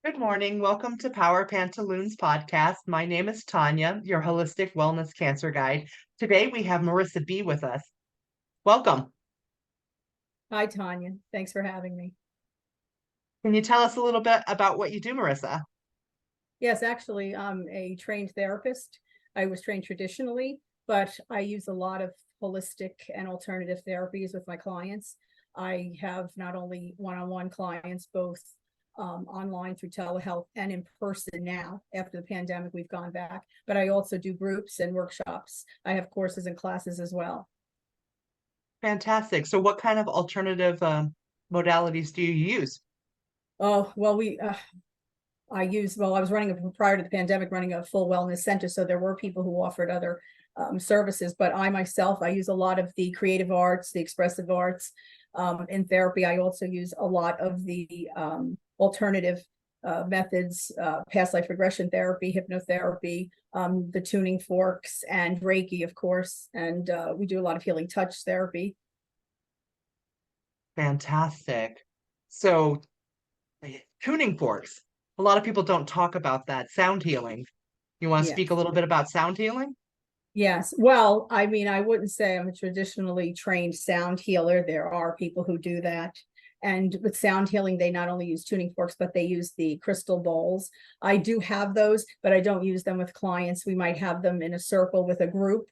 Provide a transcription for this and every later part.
Good morning. Welcome to Power Pantaloons Podcast. My name is Tanya, your holistic wellness cancer guide. Today we have Marisa B with us. Welcome. Hi, Tanya. Thanks for having me. Can you tell us a little bit about what you do, Marisa? Yes, actually, I'm a trained therapist. I was trained traditionally, but I use a lot of holistic and alternative therapies with my clients. I have not only one-on-one clients, both online through telehealth and in person now. After the pandemic, we've gone back, but I also do groups and workshops. I have courses and classes as well. Fantastic. So what kind of alternative modalities do you use? Oh, well, I was running prior to the pandemic, running a full wellness center. So there were people who offered other services, but I use a lot of the creative arts, the expressive arts in therapy. I also use a lot of the alternative methods, past life regression therapy, hypnotherapy, the tuning forks, and Reiki, of course. And we do a lot of healing touch therapy. Fantastic. So tuning forks. A lot of people don't talk about that. Sound healing. You want to speak a Yes. little bit about sound healing? Yes. Well, I mean, I wouldn't say I'm a traditionally trained sound healer. There are people who do that. And with sound healing, they not only use tuning forks, but they use the crystal bowls. I do have those, but I don't use them with clients. We might have them in a circle with a group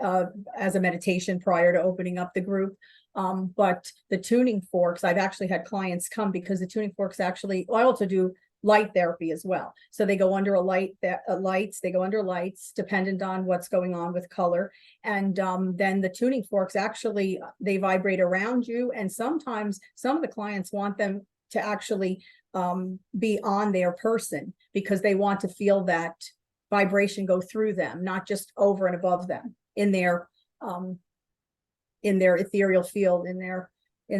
as a meditation prior to opening up the group. But the tuning forks, I've actually had clients come because the tuning forks actually, I also do light therapy as well. So they go under they go under lights, dependent on what's going on with color. And then the tuning forks actually, they vibrate around you. And sometimes some of the clients want them to actually be on their person because they want to feel that vibration go through them, not just over and above them in their ethereal field, in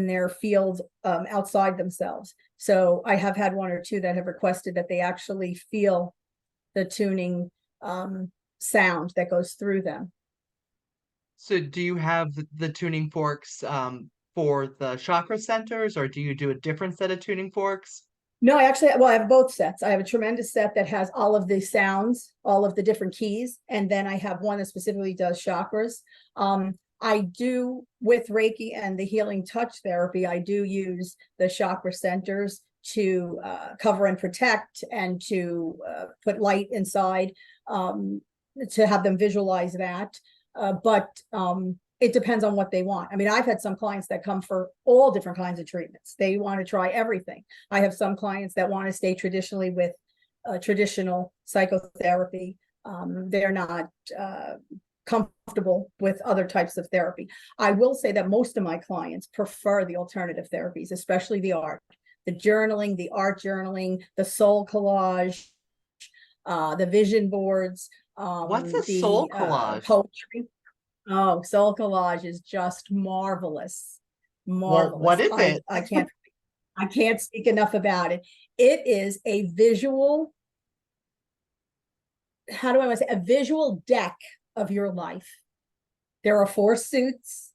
their field outside themselves. So I have had one or two that have requested that they actually feel the tuning sound that goes through them. So do you have the tuning forks for the chakra centers, or do you do a different set of tuning forks? No, I have both sets. I have a tremendous set that has all of the sounds, all of the different keys, and then I have one that specifically does chakras. I do, with Reiki and the healing touch therapy, I do use the chakra centers to cover and protect, and to put light inside, to have them visualize that. But it depends on what they want. I mean, I've had some clients that come for all different kinds of treatments. They want to try everything. I have some clients that want to stay traditionally with traditional psychotherapy. They're not comfortable with other types of therapy. I will say that most of my clients prefer the alternative therapies, especially the art, the journaling, the art journaling, the soul collage, the vision boards, What's a the soul collage? poetry. Oh, soul collage is just marvelous. Well, what Marvelous. is it? I can't speak enough about it. It is a visual, how do I want to say, a visual deck of your life. There are 4 suits.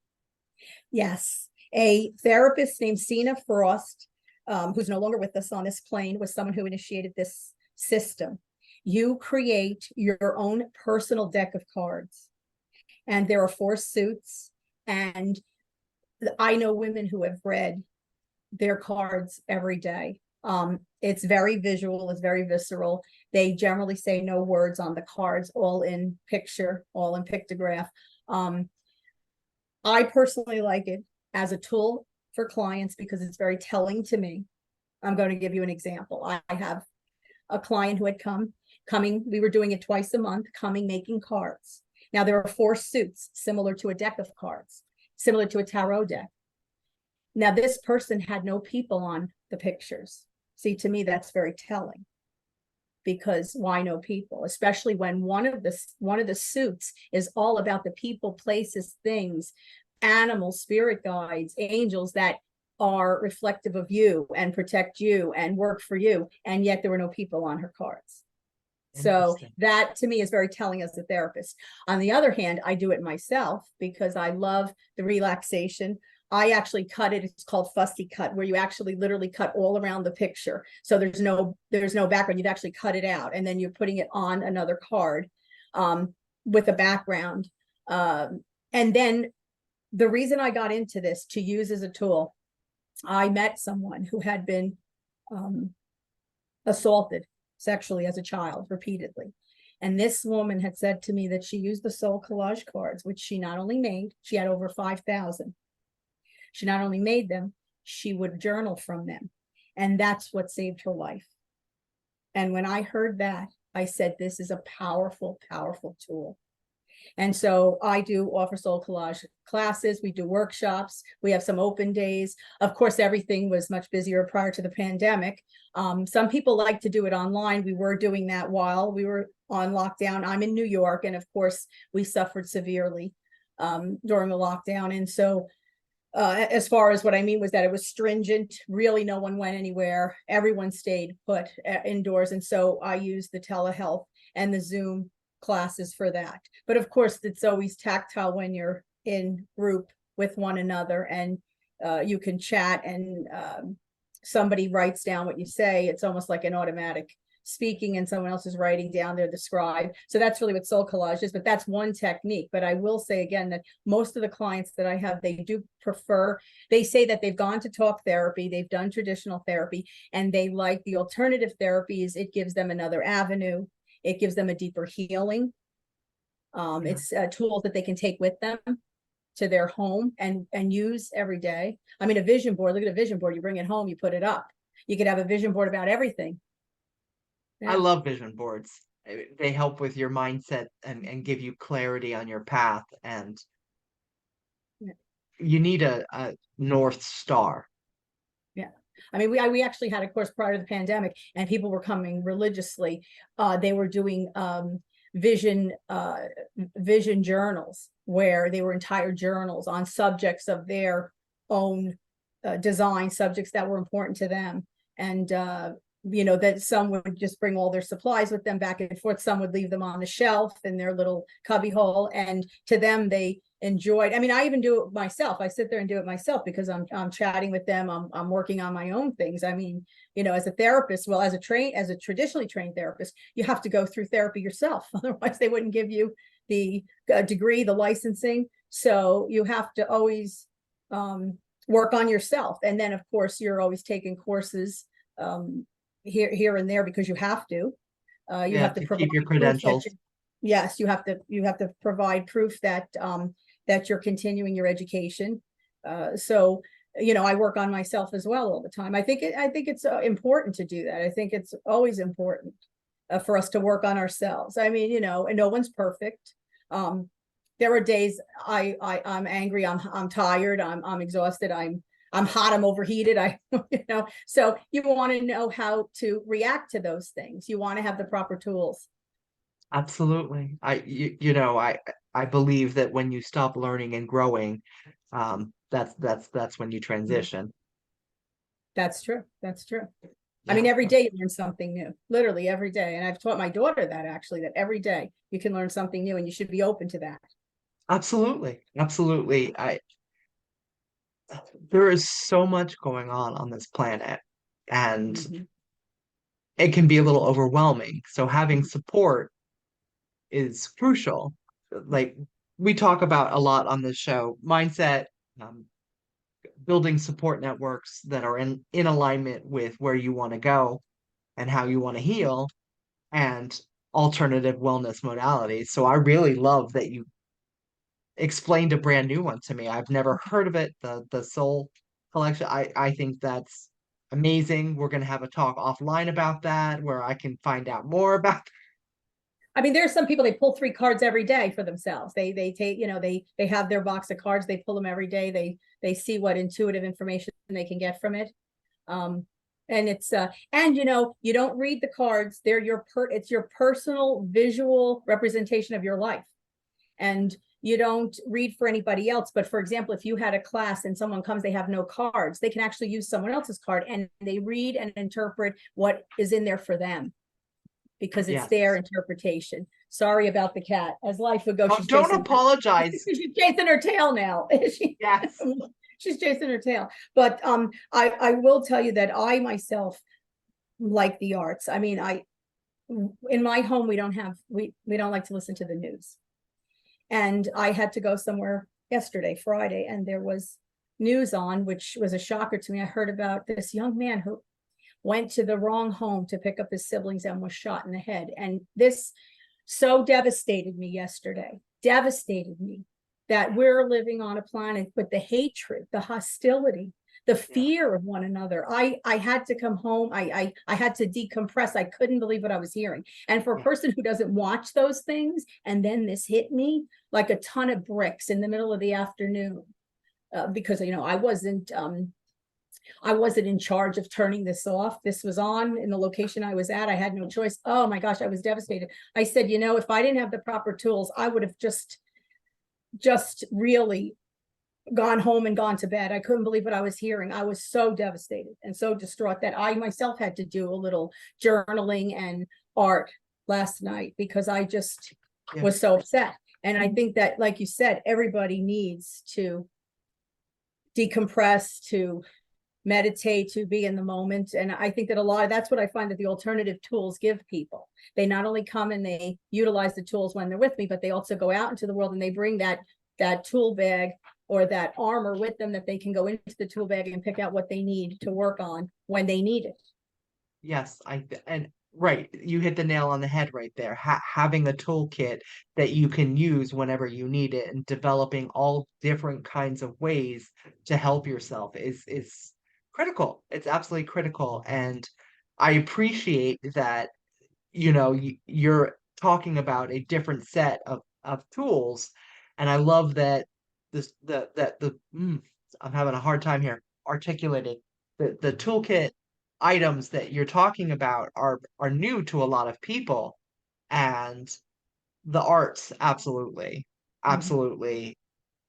Yes. A therapist named Sina Frost, who's no longer with us on this plane, was someone who initiated this system. You create your own personal deck of cards. And there are 4 suits. And I know women who have read their cards every day. It's very visual, it's very visceral. They generally say no words on the cards, all in picture, all in pictograph. I personally like it as a tool for clients because it's very telling to me. I'm going to give you an example. I have a client who had coming, we were doing it twice a month, coming, making cards. Now there are 4 suits similar to a deck of cards, similar to a tarot deck. Now this person had no people on the pictures. See, to me, that's very telling, because why no people, especially when one of the suits is all about the people, places, things, animals, spirit guides, angels that are reflective of you and protect you and work for you. And yet there were no people on her cards. So that to me is very telling as a therapist. On the other hand, I do it myself because I love the relaxation. I actually cut it. It's called fussy cut, where you actually literally cut all around the picture. So there's no background. You'd actually cut it out, and then you're putting it on another card with a background. And then the reason I got into this to use as a tool, I met someone who had been assaulted sexually as a child repeatedly. And this woman had said to me that she used the soul collage cards, which she not only made, she had over 5,000. She not only made them, she would journal from them. And that's what saved her life. And when I heard that, I said, this is a powerful, powerful tool. And so I do offer soul collage classes. We do workshops. We have some open days. Of course, everything was much busier prior to the pandemic. Some people like to do it online. We were doing that while we were on lockdown. I'm in New York, and of course, we suffered severely during the lockdown. And so as far as what I mean was that it was stringent. Really, no one went anywhere. Everyone stayed put indoors. And so I used the telehealth and the Zoom classes for that. But of course, it's always tactile when you're in group with one another, and you can chat, and somebody writes down what you say. It's almost like an automatic speaking, and someone else is writing down the scribe. So that's really what soul collage is, but that's one technique. But I will say again that most of the clients that I have, they do prefer, they say that they've gone to talk therapy, they've done traditional therapy, and they like the alternative therapies. It gives them another avenue. It gives them a deeper healing. It's tools that they can take with them to their home and use every day. I mean, a vision board, look at a vision board, you bring it home, you put it up. You could have a vision board about everything. I love vision boards. They help with your mindset and give you clarity on your path. And you need a North Star. Yeah. I mean, we actually had a course prior to the pandemic, and people were coming religiously. They were doing vision journals, where they were entire journals on subjects of their own design, subjects that were important to them. And that some would just bring all their supplies with them back and forth. Some would leave them on the shelf in their little cubby hole. And to them, they enjoyed. I mean, I even do it myself. I sit there and do it myself because I'm chatting with them. I'm working on my own things. I mean, as a therapist, well, as a traditionally trained therapist, you have to go through therapy yourself. Otherwise, they wouldn't give you the degree, the licensing. So you have to always work on yourself. And then, of course, you're always taking courses here and there because you have to. You have to provide keep your credentials. Yes, you have to provide proof that that you're continuing your education. So I work on myself as well all the time. I think it's important to do that. I think it's always important for us to work on ourselves. I mean, and no one's perfect. There are days I'm angry, I'm tired, I'm exhausted, I'm hot, I'm overheated. So you want to know how to react to those things. You want to have the proper tools. Absolutely. I believe that when you stop learning and growing, that's when you transition. That's true. That's true. Yeah. I mean, every day you learn something new, literally every day. And I've taught my daughter that actually, that every day you can learn something new, and you should be open to that. Absolutely. Absolutely. There is so much going on this planet, and it can be a little overwhelming. So having support is crucial. Like we talk about a lot on this show, mindset, building support networks that are in alignment with where you want to go and how you want to heal, and alternative wellness modalities. So I really love that you explained a brand new one to me. I've never heard of it. The Soul Collection. I think that's amazing. We're gonna have a talk offline about that where I can find out more about. I mean, there's some people, they pull 3 cards every day for themselves. They take, they have their box of cards, they pull them every day. They see what intuitive information they can get from it. And it's and you don't read the cards. They're it's your personal visual representation of your life. And you don't read for anybody else. But for example, if you had a class and someone comes, they have no cards, they can actually use someone else's card, and they read and interpret what is in there for them, because it's their interpretation. Sorry about the cat. As life would go, don't apologize. She's chasing her tail now. Yes. she's chasing her tail. But I will tell you that I myself like the arts. I mean, in my home we don't like to listen to the news. And I had to go somewhere yesterday, Friday, and there was news on, which was a shocker to me. I heard about this young man who went to the wrong home to pick up his siblings and was shot in the head. And this so devastated me yesterday, devastated me, that we're living on a planet with the hatred, the hostility, the fear of one another. I had to come home. I had to decompress. I couldn't believe what I was hearing. And for a person who doesn't watch those things, and then this hit me like a ton of bricks in the middle of the afternoon, because I wasn't in charge of turning this off. This was on in the location I was at. I had no choice. Oh my gosh, I was devastated. I said, if I didn't have the proper tools, I would have just really gone home and gone to bed. I couldn't believe what I was hearing. I was so devastated and so distraught that I myself had to do a little journaling and art last night because I just was so upset. And I think that, like you said, everybody needs to decompress, to meditate, to be in the moment. And I think that that's what I find that the alternative tools give people. They not only come and they utilize the tools when they're with me, but they also go out into the world and they bring that tool bag or that armor with them, that they can go into the tool bag and pick out what they need to work on when they need it. Yes, right, you hit the nail on the head right there. Having a toolkit that you can use whenever you need it, and developing all different kinds of ways to help yourself is critical. It's absolutely critical, and I appreciate that you're talking about a different set of tools, and I love that I'm having a hard time here articulating the toolkit items that you're talking about are new to a lot of people, and the arts, absolutely, absolutely.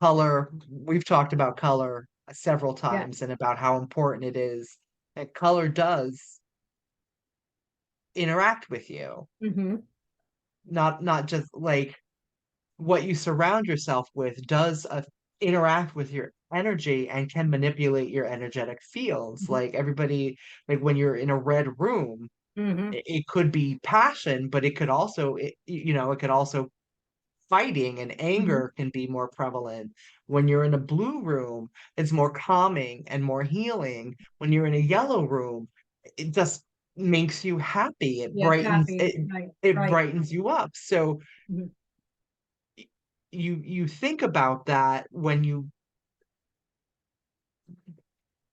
Color, we've talked about color several times and about how important it is, and color does interact with you. Not just like what you surround yourself with does interact with your energy and can manipulate your energetic fields. Like everybody, like when you're in a red room, it could be passion, but it could also, it could also fighting and anger can be more prevalent. When you're in a blue room, it's more calming and more healing. When you're in a yellow room, it just makes you happy. It brightens Happy. it, Right, it right. brightens you up. So you think about that when you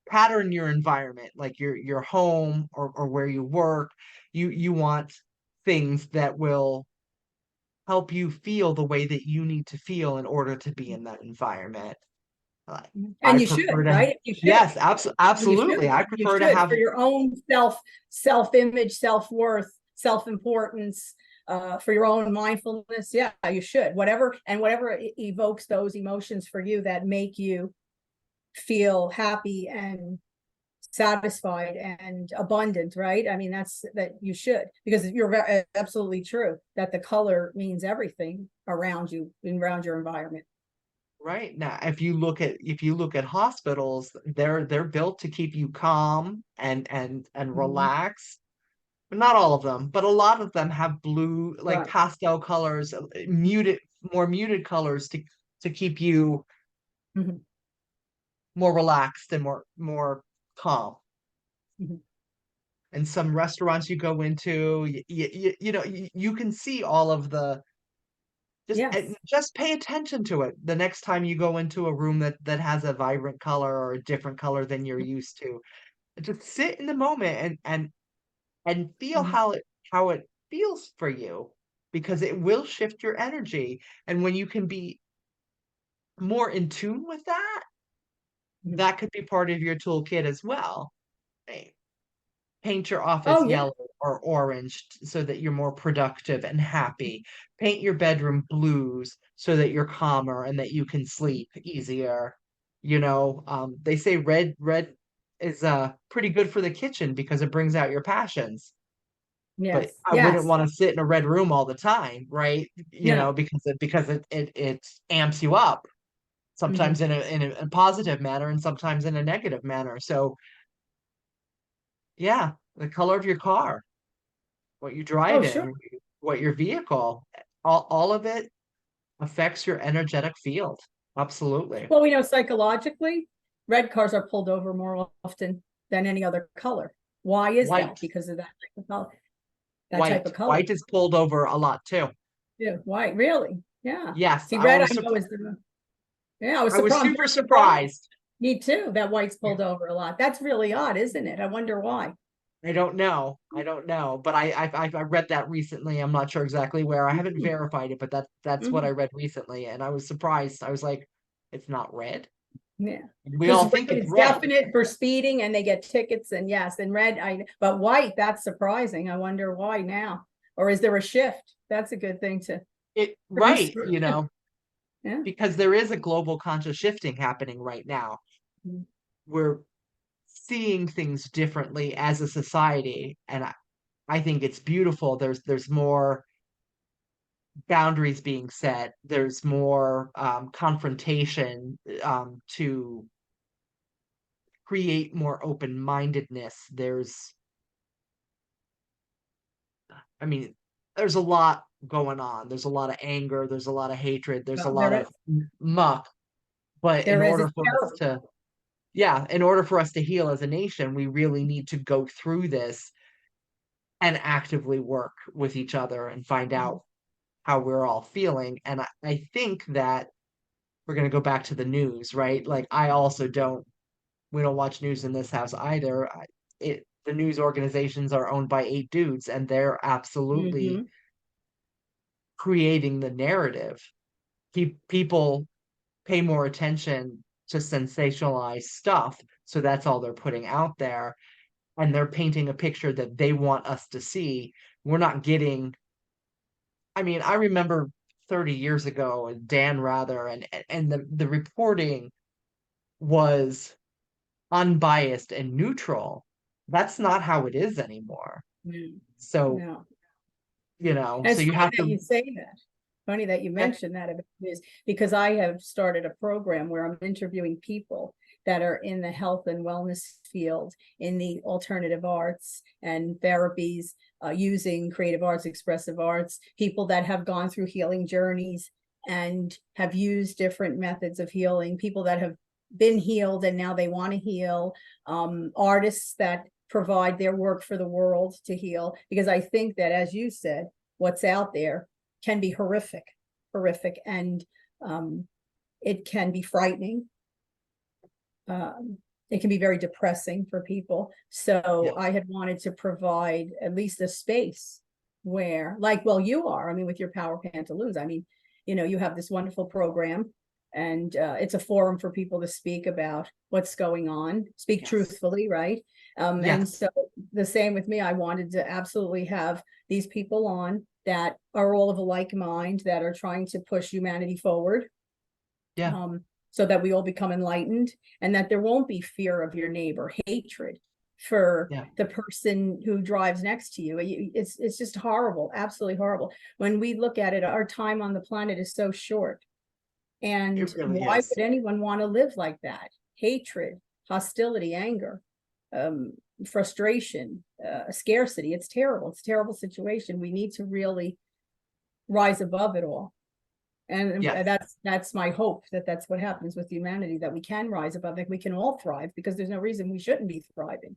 pattern your environment, like your home or where you work. You want things that will help you feel the way that you need to feel in order to be in that environment. I And you prefer should, to, right? You should. yes, You absolutely. should. I You prefer to should, have, for your own self-image, self-worth, self-importance, for your own mindfulness. Yeah, you should. Whatever evokes those emotions for you that make you feel happy and satisfied and abundant, right? I mean, that you should, because you're absolutely true that the color means everything around you and around your environment. right now, if you look at hospitals, they're built to keep you calm and relaxed. Not all of them, but a lot of them have blue, like Right. pastel colors, more muted colors to keep you Mhm. more relaxed and more calm. Mhm. And some restaurants you go into, you can see all of the Yes. just pay attention to it the next time you go into a room that has a vibrant color or a different color than you're used to. Just sit in the moment and feel Mhm. how it feels for you, because it will shift your energy. And when you can be more in tune with that, Mhm. that could be part of your toolkit as well. Right? Paint your office Oh yeah. yellow or orange so that you're more productive and happy. Paint your bedroom blues so that you're calmer and that you can sleep easier. They say red is pretty good for the kitchen because it brings out your passions. But Yes. I wouldn't Yes. want to sit in a red room all the time, right? No. Because it amps you up. sometimes in a positive manner and sometimes in a negative manner. So yeah, the color of your car, what you drive Oh, sure. in, what your vehicle, all of it affects your energetic field. Absolutely. Well, we know psychologically, red cars are pulled over more often than any other color. Why is that? White, Because of that type of color. That type white, of color. white is pulled over a lot too. Yeah, white, really? Yeah. Yes, See, red, I know is the, yeah, I was I was surprised. super surprised. Me too. That white's pulled over a lot. That's really odd, isn't it? I wonder why. I don't know. I don't know, but I read that recently. I'm not sure exactly where. I haven't Mhm. verified it, but that's what I Mhm. read recently, and I was surprised. I was like, it's not red. Yeah. We Because all red think it's is red. definite for speeding and they get tickets and yes, and red, but white, that's surprising. I wonder why now. Or is there a shift? That's a good thing to It right, research. Yeah. because there is a global conscious shifting happening right now. Mhm. We're seeing things differently as a society, and I think it's beautiful. There's more boundaries being set. There's more confrontation to create more open-mindedness. I mean, there's a lot going on. There's a lot of anger. There's a lot of hatred. There's a Well, lot of muck. But in there is, order it's for us terrible. to, yeah, in order for us to heal as a nation, we really need to go through this and actively work with each other and find out how we're all feeling. And I think that we're going to go back to the news, right? Like, I also don't, we don't watch news in this house either. The news organizations are owned by 8 dudes, and they're absolutely Mhm. creating the narrative. People pay more attention to sensationalized stuff, so that's all they're putting out there, and they're painting a picture that they want us to see. We're not getting. I mean, I remember 30 years ago, and Dan Rather, and the reporting was unbiased and neutral. That's not how it is anymore. Mm. So, No. And so it's you funny have that to. you say that. Funny that you eh, mentioned that about news because I have started a program where I'm interviewing people that are in the health and wellness field, in the alternative arts and therapies, using creative arts, expressive arts, people that have gone through healing journeys and have used different methods of healing, people that have been healed and now they want to heal, artists that provide their work for the world to heal. Because I think that, as you said, what's out there can be horrific, and it can be frightening. It can be very depressing for people. So Yeah, I had wanted to provide at least a space where, like, well, you are, I mean, with your Power Pantaloons, I mean, you have this wonderful program and it's a forum for people to speak about what's going on, speak yes, truthfully, right? And yes, so the same with me, I wanted to absolutely have these people on that are all of a like mind, that are trying to push humanity forward, yeah, so that we all become enlightened and that there won't be fear of your neighbor, hatred for yeah. the person who drives next to you. It's just horrible, absolutely horrible. When we look at it, our time on the planet is so short. And It really why is. would anyone want to live like that? Hatred, hostility, anger, um, frustration, scarcity. It's terrible. It's a terrible situation. We need to really rise above it all. And Yes, that's my hope, that that's what happens with humanity, that we can rise above it, we can all thrive, because there's no reason we shouldn't be thriving.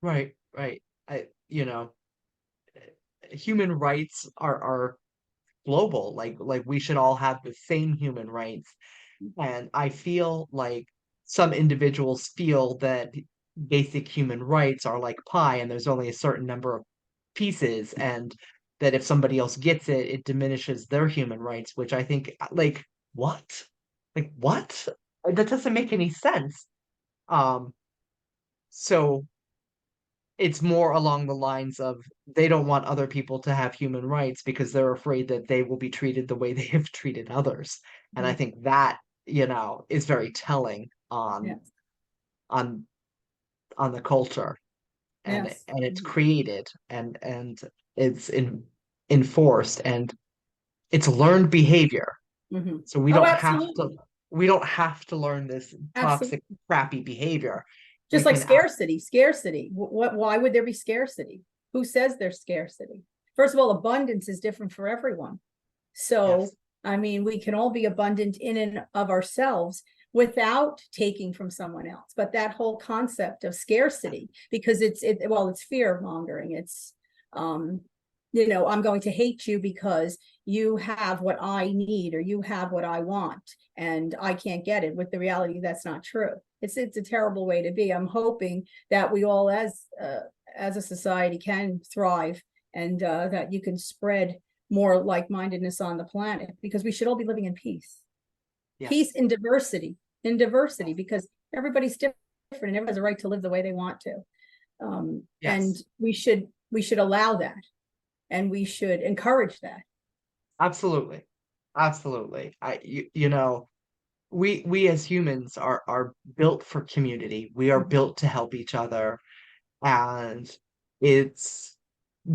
right, right. Human rights are global. Like we should all have the same human rights. And I feel like some individuals feel that basic human rights are like pie and there's only a certain number of pieces, and that if somebody else gets it, it diminishes their human rights, which I think, like, what? Like, what? That doesn't make any sense. Um, so it's more along the lines of they don't want other people to have human rights because they're afraid that they will be treated the way they have treated others. And I Mhm. think that, is very telling Yes, on on the culture, yes. and it's created, and it's enforced, and it's learned behavior. Mhm. So we Oh, don't have to absolutely. we don't have to learn this Absolutely. toxic, crappy behavior. We Just like can, scarcity. Why would there be scarcity? Who says there's scarcity? First of all, abundance is different for everyone. So, yes, I mean, we can all be abundant in and of ourselves without taking from someone else. But that whole concept of scarcity, because it's fear mongering. It's, I'm going to hate you because you have what I need or you have what I want and I can't get it. With the reality, that's not true. It's a terrible way to be. I'm hoping that we all, as a society, can thrive, and that you can spread more like-mindedness on the planet, because we should all be living in peace. yes, Peace in diversity, because everybody's different and everyone has a right to live the way they want to. And yes, we should allow that, and we should encourage that. absolutely, absolutely. We as humans are built for community. We are Mhm. built to help each other, and it's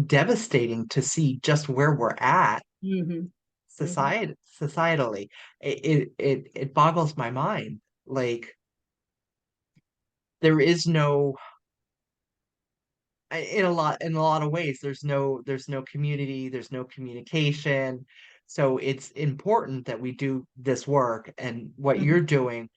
devastating to see just where we're at Mhm. Mhm. societally. It boggles my mind. Like there is no in a lot of ways there's no community, there's no communication. So it's important that we do this work and what you're Mhm. doing.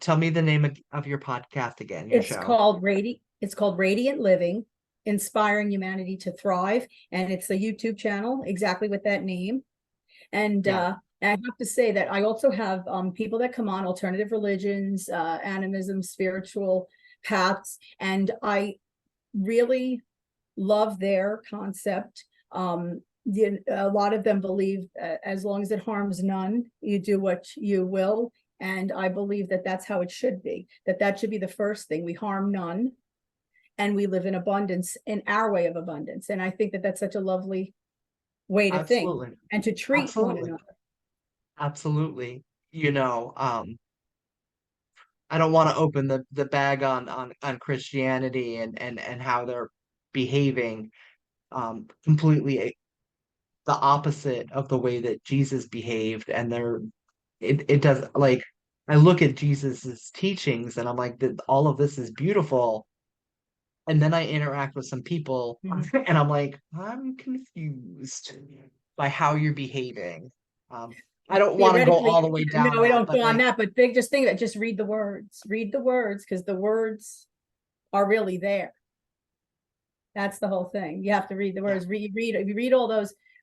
Tell me the name of your podcast again, your It's show. called Radiant Living, Inspiring Humanity to Thrive, and it's a YouTube channel exactly with that name. And Yeah, I have to say that I also have people that come on alternative religions, animism, spiritual paths, and I really love their concept. A lot of them believe as long as it harms none, you do what you will. And I believe that that's how it should be, that should be the first thing. We harm none and we live in abundance in our way of abundance. And I think that that's such a lovely way to think absolutely. and to treat one Absolutely. another. Absolutely. You know, I don't want to open the bag on Christianity and how they're behaving completely the opposite of the way that Jesus behaved. And it does, like, I look at Jesus's teachings and I'm like that all of this is beautiful. And then I interact with some people Mhm. and I'm like, I'm confused by how you're behaving. Um, I don't want to go all the Theoretically, way down no, we that, don't but go on like, that, but they just think that just read the words, because the words are really there. That's the whole thing. You have to read the yeah, words.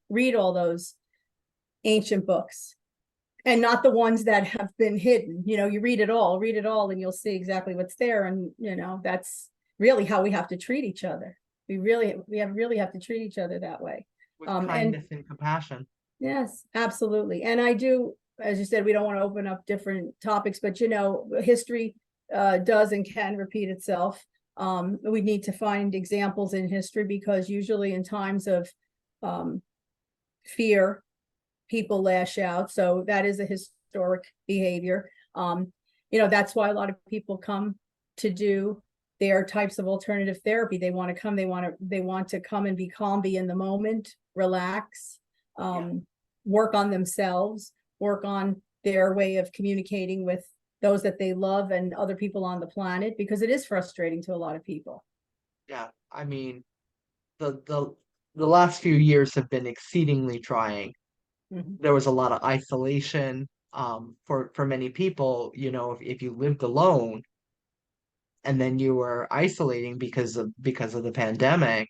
Read all those ancient books, and not the ones that have been hidden. You read it all, and you'll see exactly what's there. And that's really how we have to treat each other. We really have to treat each other that way. with And kindness and compassion. yes, absolutely. And I do, as you said, we don't want to open up different topics, but history does and can repeat itself. We need to find examples in history, because usually in times of um, fear, people lash out. So that is a historic behavior. That's why a lot of people come to do their types of alternative therapy. They want to come and be calm, be in the moment, relax, Yeah, work on themselves, work on their way of communicating with those that they love and other people on the planet, because it is frustrating to a lot of people. yeah. I mean, the last few years have been exceedingly trying. Mhm. There was a lot of isolation for many people. If you lived alone and then you were isolating because of the pandemic,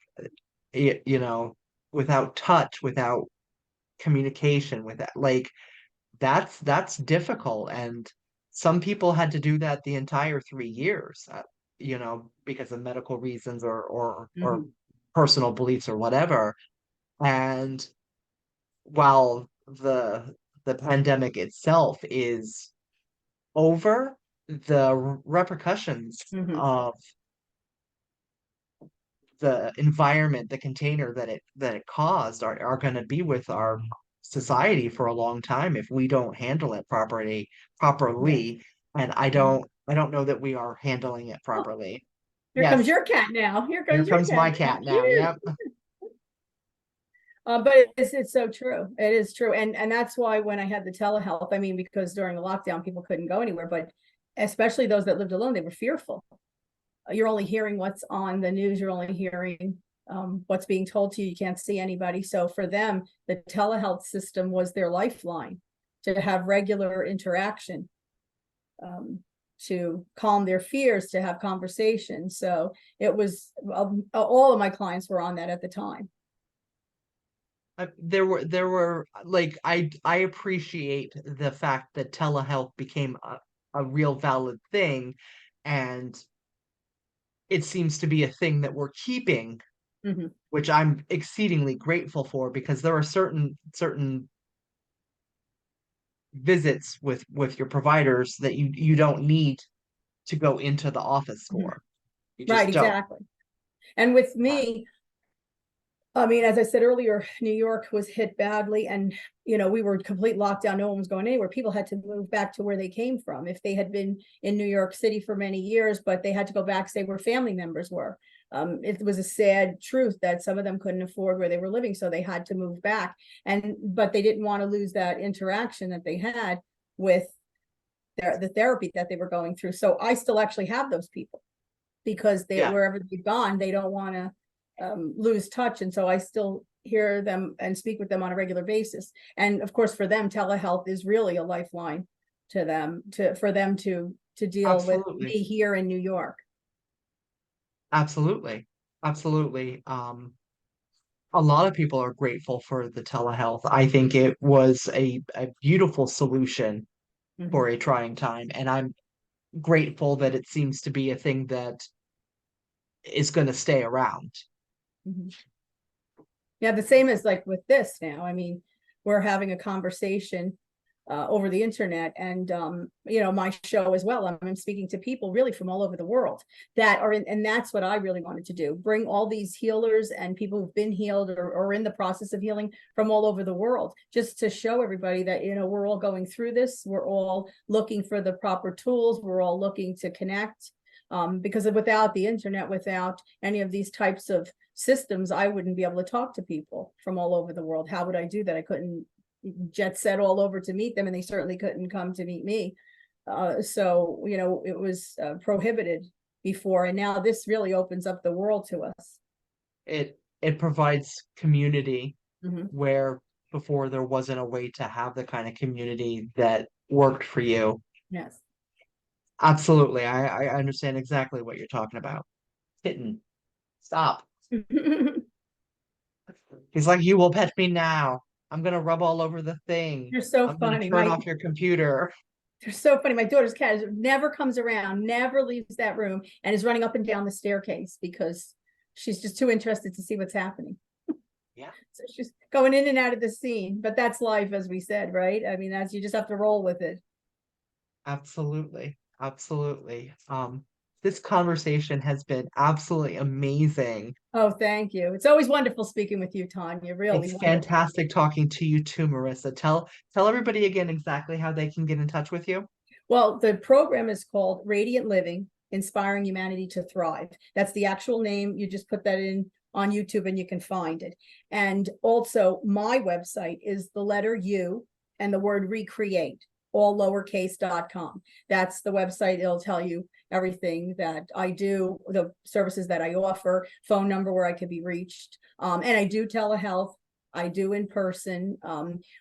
you know, without touch, without communication, with that, like that's difficult. And some people had to do that the entire 3 years, because of medical reasons or Mhm. personal beliefs or whatever. And while the pandemic itself is over, the repercussions Mhm. of the environment, the container that it caused are going to be with our society for a long time if we don't handle it Yes. properly. And I Mhm. don't know that we are handling it Oh, properly. here comes Yes, your cat now. Here here comes your comes cat my now. cat now. Yep. But it's so true. It is true. And that's why when I had the telehealth, I mean, because during the lockdown, people couldn't go anywhere, but especially those that lived alone, they were fearful. You're only hearing what's on the news. You're only hearing what's being told to you. You can't see anybody. So for them, the telehealth system was their lifeline to have regular interaction, to calm their fears, to have conversations. So it was, all of my clients were on that at the time. There were like I appreciate the fact that telehealth became a real valid thing, and it seems to be a thing that we're keeping, Mm-hmm. which I'm exceedingly grateful for, because there are certain visits with your providers that you don't need to go into the office Mm-hmm. for. You Right, just don't. exactly. And with Uh, me, I mean, as I said earlier, New York was hit badly, and we were in complete lockdown. No one was going anywhere. People had to move back to where they came from. If they had been in New York City for many years, but they had to go back, stay where family members were. It was a sad truth that some of them couldn't afford where they were living, so they had to move back. But they didn't want to lose that interaction that they had with the therapy that they were going through. So I still actually have those people, because yeah, wherever they've gone, they don't want to lose touch. And so I still hear them and speak with them on a regular basis. And of course, for them, telehealth is really a lifeline to them, for them to deal with absolutely. me here in New York. Absolutely. Absolutely. A lot of people are grateful for the telehealth. I think it was a beautiful solution Mhm. for a trying time, and I'm grateful that it seems to be a thing that is going to stay around. Mhm. Yeah, the same as like with this now. I mean, we're having a conversation over the internet, and my show as well. I'm speaking to people really from all over the world that are in, and that's what I really wanted to do: bring all these healers and people who've been healed, or in the process of healing, from all over the world, just to show everybody that we're all going through this. We're all looking for the proper tools. We're all looking to connect. Because without the internet, without any of these types of systems, I wouldn't be able to talk to people from all over the world. How would I do that? I couldn't jet set all over to meet them, and they certainly couldn't come to meet me. So it was prohibited before, and now this really opens up the world to us. It provides community Mm-hmm. where before there wasn't a way to have the kind of community that worked for you. Yes. Absolutely. I understand exactly what you're talking about. Kitten, stop. He's like, you will pet me now. I'm gonna rub all over the thing. They're so I'm gonna funny. turn off your computer. They're so funny. My daughter's cat never comes around, never leaves that room, and is running up and down the staircase because she's just too interested to see what's happening. Yeah, So she's going in and out of the scene, but that's life, as we said, right? I mean, you just have to roll with it. absolutely. Absolutely. This conversation has been absolutely amazing. Oh, thank you. It's always wonderful speaking with you, Tanya. Really It's wonderful. fantastic talking to you too, Marissa. Tell everybody again exactly how they can get in touch with you. Well, the program is called Radiant Living, Inspiring Humanity to Thrive. That's the actual name. You just put that in on YouTube and you can find it. And also, my website is the letter U and the word recreate, all lowercase.com. That's the website. It'll tell you everything that I do, the services that I offer, phone number where I can be reached. And I do telehealth. I do in person.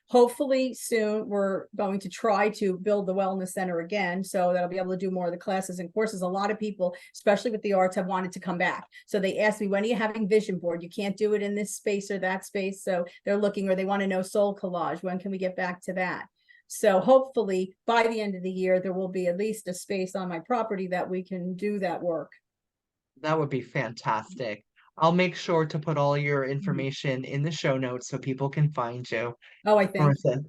Hopefully soon we're going to try to build the wellness center again, so that I'll be able to do more of the classes and courses. A lot of people, especially with the arts, have wanted to come back. So they asked me, when are you having vision board? You can't do it in this space or that space. So they're looking, or they want to know soul collage. When can we get back to that? So hopefully by the end of the year, there will be at least a space on my property that we can do that work. That would be fantastic. I'll make sure to put all your Mhm. information in the show notes so people can find you. Oh, I thank you. Marissa,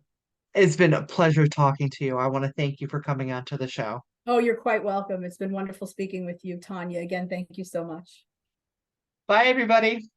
it's been a pleasure talking to you. I want to thank you for coming on to the show. Oh, you're quite welcome. It's been wonderful speaking with you, Tanya. Again, thank you so much. Bye, everybody.